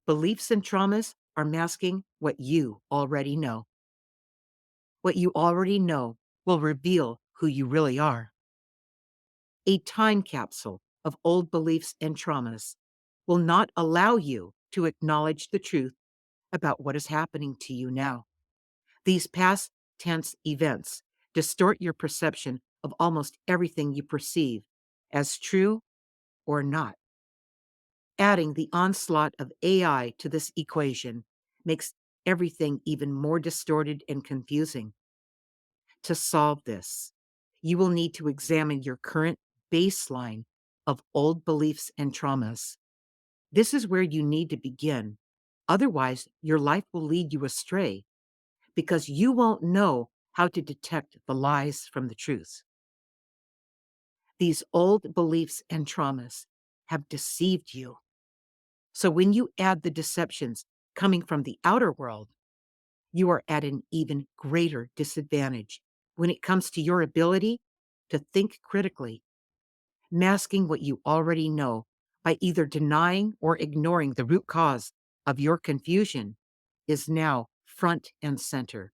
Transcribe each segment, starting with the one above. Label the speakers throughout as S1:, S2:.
S1: Beliefs and traumas are masking what you already know. What you already know will reveal who you really are. A time capsule of old beliefs and traumas will not allow you to acknowledge the truth about what is happening to you now. These past tense events distort your perception of almost everything you perceive as true or not. Adding the onslaught of AI to this equation makes everything even more distorted and confusing. To solve this, you will need to examine your current baseline of old beliefs and traumas. This is where you need to begin. Otherwise, your life will lead you astray because you won't know how to detect the lies from the truth. These old beliefs and traumas have deceived you. So when you add the deceptions coming from the outer world, you are at an even greater disadvantage when it comes to your ability to think critically. Masking what you already know by either denying or ignoring the root cause of your confusion is now front and center.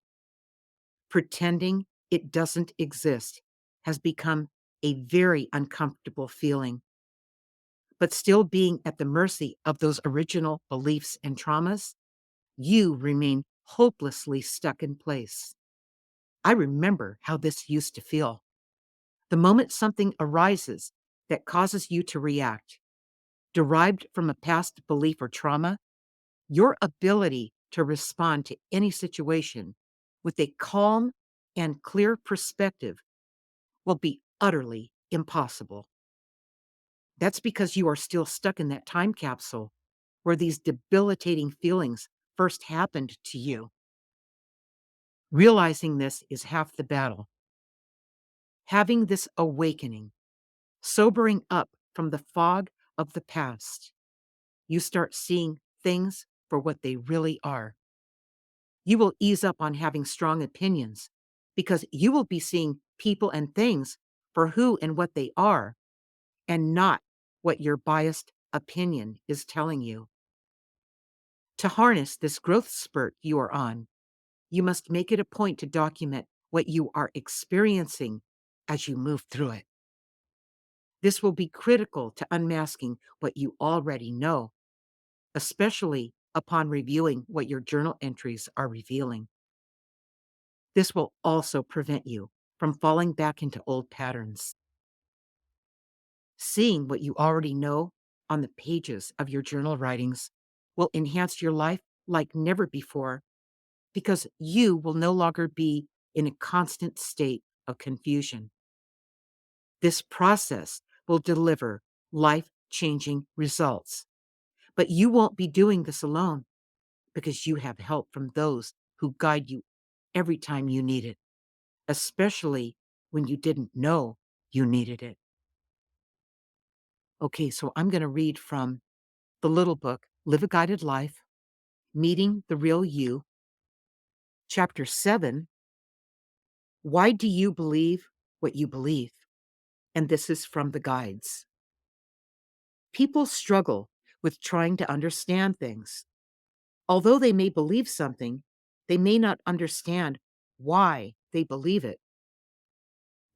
S1: Pretending it doesn't exist has become a very uncomfortable feeling. But still being at the mercy of those original beliefs and traumas, you remain hopelessly stuck in place. I remember how this used to feel. The moment something arises that causes you to react, derived from a past belief or trauma, your ability to respond to any situation with a calm and clear perspective will be utterly impossible. That's because you are still stuck in that time capsule where these debilitating feelings first happened to you. Realizing this is half the battle. Having this awakening, sobering up from the fog of the past, you start seeing things for what they really are. You will ease up on having strong opinions because you will be seeing people and things for who and what they are and not what your biased opinion is telling you. To harness this growth spurt you are on, you must make it a point to document what you are experiencing as you move through it. This will be critical to unmasking what you already know, especially upon reviewing what your journal entries are revealing. This will also prevent you from falling back into old patterns. Seeing what you already know on the pages of your journal writings will enhance your life like never before because you will no longer be in a constant state of confusion. This process will deliver life-changing results, but you won't be doing this alone because you have help from those who guide you every time you need it, especially when you didn't know you needed it. Okay, so I'm going to read from the little book, Live a Guided Life, Meeting the Real You, Chapter 7, Why Do You Believe What You Believe? And this is from the guides. People struggle with trying to understand things. Although they may believe something, they may not understand why they believe it.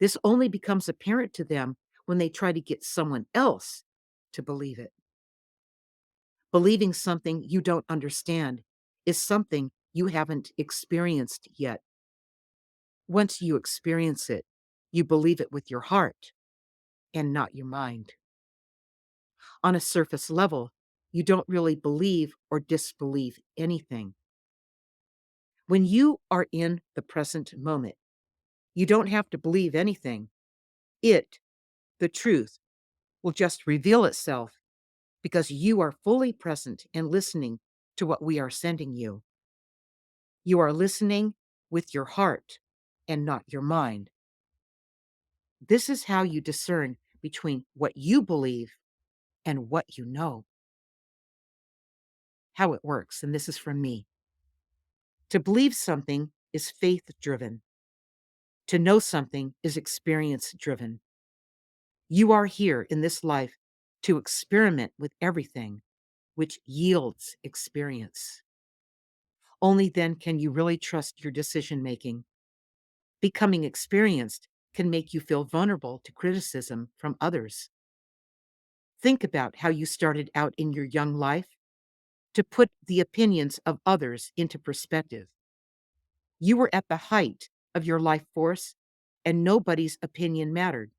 S1: This only becomes apparent to them when they try to get someone else to believe it. Believing something you don't understand is something you haven't experienced yet. Once you experience it, you believe it with your heart and not your mind. On a surface level, you don't really believe or disbelieve anything. When you are in the present moment, you don't have to believe anything. It, the truth, will just reveal itself because you are fully present and listening to what we are sending you. You are listening with your heart and not your mind. This is how you discern between what you believe and what you know. How it works, and this is from me. To believe something is faith driven. To know something is experience driven. You are here in this life to experiment with everything, which yields experience. Only then can you really trust your decision making. Becoming experienced can make you feel vulnerable to criticism from others. Think about how you started out in your young life. To put the opinions of others into perspective, you were at the height of your life force, and nobody's opinion mattered,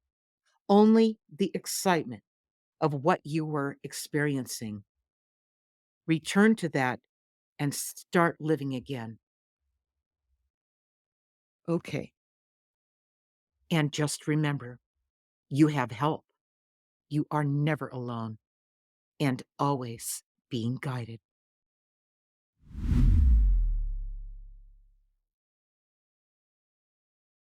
S1: only the excitement of what you were experiencing. Return to that and start living again. Okay. And just remember, you have help. You are never alone and always being guided.